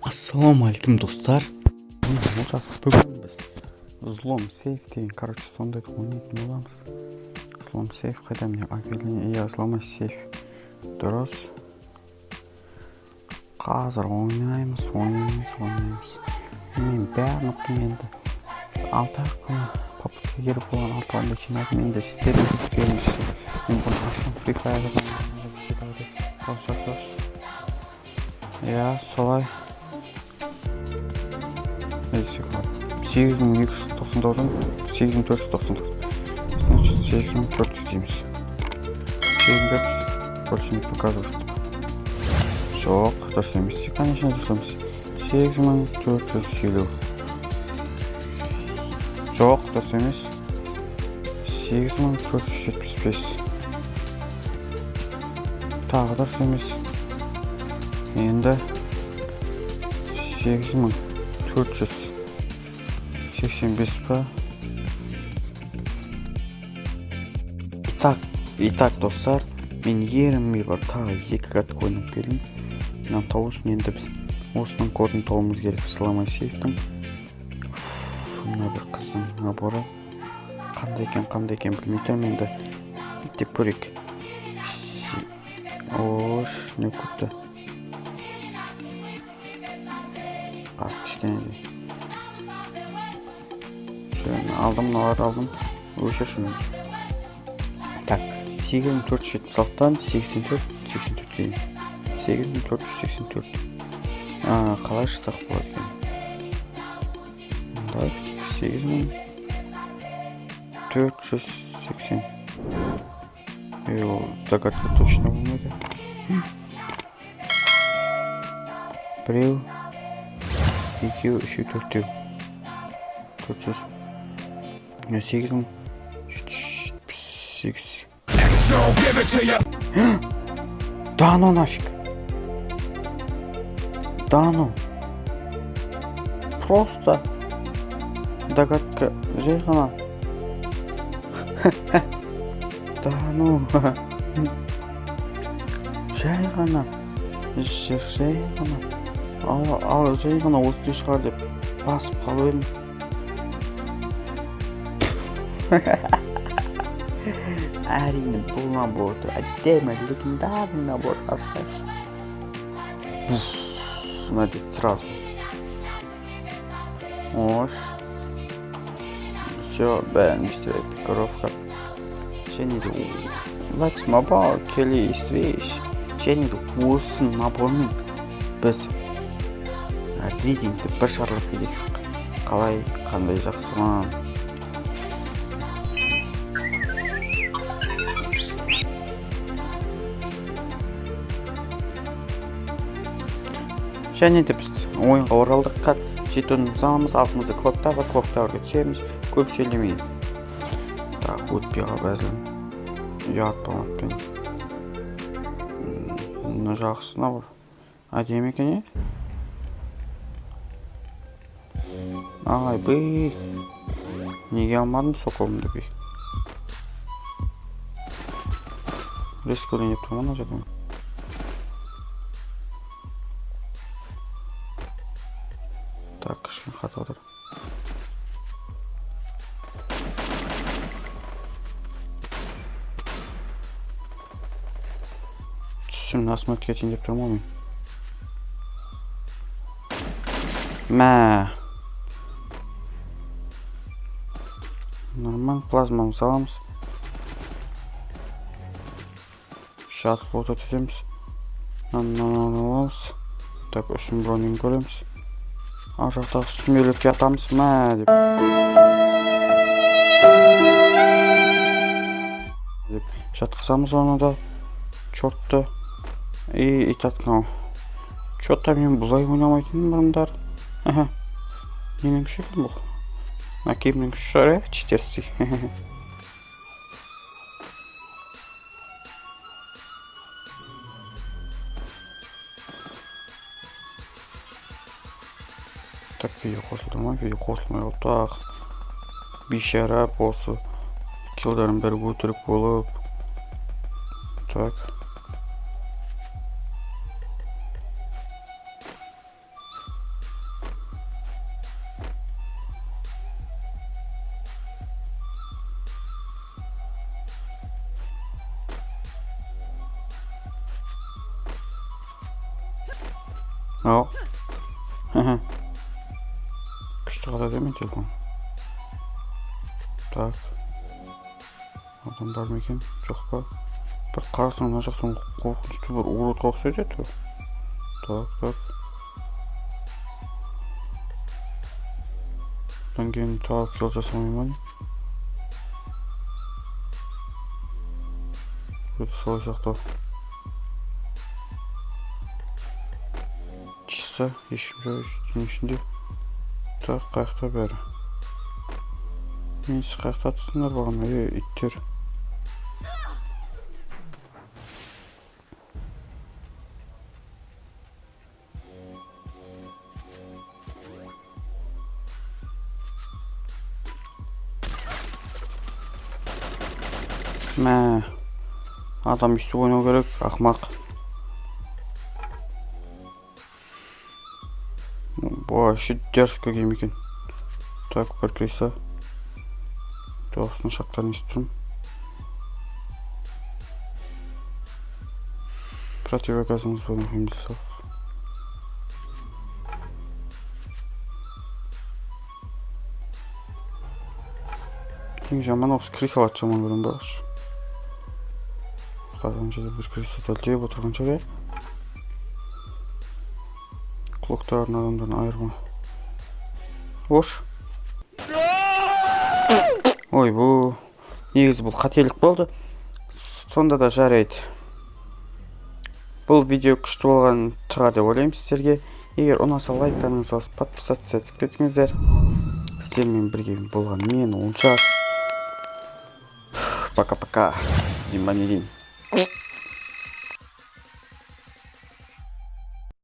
Ассалаумағалейкум достар. Олжас, бүгін біз взлом сейф деген, сондайды ойнайтын боламыз. Взлом сейф қайда, міне объявление, взломай сейф. Дұрыс. Қазір ойнаймыз. Мен бәрін ұқтым енді. 6 арқылы попытка керек болған 6 балды жинадым. Енді сіздердің күткеніңізше мен бұны ашам Free Fire'дан. Солай. 8299, 8499. Значит, 7400 дейміз. 7400 больше не показывает. Жоқ, дұрыс емес. Конечно, дұрыс емес. 8400. Жоқ, дұрыс емес. 8475. Тағы дұрыс емес. Енді 8485 па. Итак, достар, мен ерімей бар тағы 2 картка ойнап келдім. Мынаны табу үшін енді біз осының кодын табуымыз керек. Взломай сейфтің. Мына бір қыздың наборы. Қандай екен білмей тұрмын, енді деп көрейік. Ош, не көтті. Аз кішкене де. Алдым, мыналарды алдым. Өшір шыны. Так, 8476-тан 84 дейін. 8484. Қалай шықтақ болады екен? Так, 8480. Догадка точно болмайды. Біреу, екеу, үшеу, төртеу. 400. 8778. Да ну нафиг. Да ну. Просто догадка жай ғана. Да ну. Жай ғана. Ал жай ғана осылай шығар деп басып қалып едім. Әрине бұл наборды әдемі легендарный набор ашайықшы. Надеть сразу. Ош. Все, бәрін бістірек пикировка. Және де Let's Mobile келе естірейш. Және де осы набормен біз рейтингті бір шарлап едік. Қалай, қандай жақсы ма? Және де біз ойынға оралдық. Жетонымызды аламыз, алтымызды клоктарға түсеміз. Көп сөйлемейді. Так, өтпей қалып әзілім. Ұят болатпен. Мұны жақсына бар. Әдемі екен, е? Ай, бей. Неге алмадым соқылымды бей? Рескөлен ептім ғана жатым. Так, кішкен хат отыр. Түсім насмет кетейін деп тұрмын мен. Мә. Норман плазмамыз аламыз. Шатық болта түтеміз. Аламыз. Так, үшін бронин көреміз. Ажақтағы сүмелетке атамыз. Мә деп. Жатқызамыз оны да. Чотты. Итатқанау. Чотта мен бұлай ойнамайтын бұрындар. Ненің күші екен бұл? Кемнің күші шығар, е? Читерсі. Так, видео қосылды ма? Видео қосылмай отақ. Бейшара осы. Килдарын бәрі өтірік болып. Так. ау. Күшті қалады емен телефон. Так. Адам бар ма екен? Жоқ па? Бір қарасаң мына жақтан қорқынышты бір уродқа ұқсайды еді. Так. Одан кейін тағы килл жасамаймын. Солай сияқты. Чисто, ешкім жоқ ішінде. Так, қаяқта бәрі. Мен сіз қаяқта атысыңдар бағана, иттер. Мә, адам үсті ойнау керек, ақмақ. Вообще дерзко гейм екен. Так, бір кірейса. Осының шақтарын естіп тұрмын. Противогазымыз болған қойымды сақ. Ең жаман осы крисалат жаман көрін бағыш. Қазан жерде бір крисат әлдеп отырған жағы. Клоктарын адамдарын айырма. Ош. Ой, бұл негізі бұл қателік болды. Сонда да жарайды. Бұл видео күшті болған шығар деп ойлаймын сіздерге. Егер ұнаса лайктарыңызды басып подписаться етіп кетіңіздер. Сіздермен бірге болған мен Оншақ. Пока-пока. Диманирин.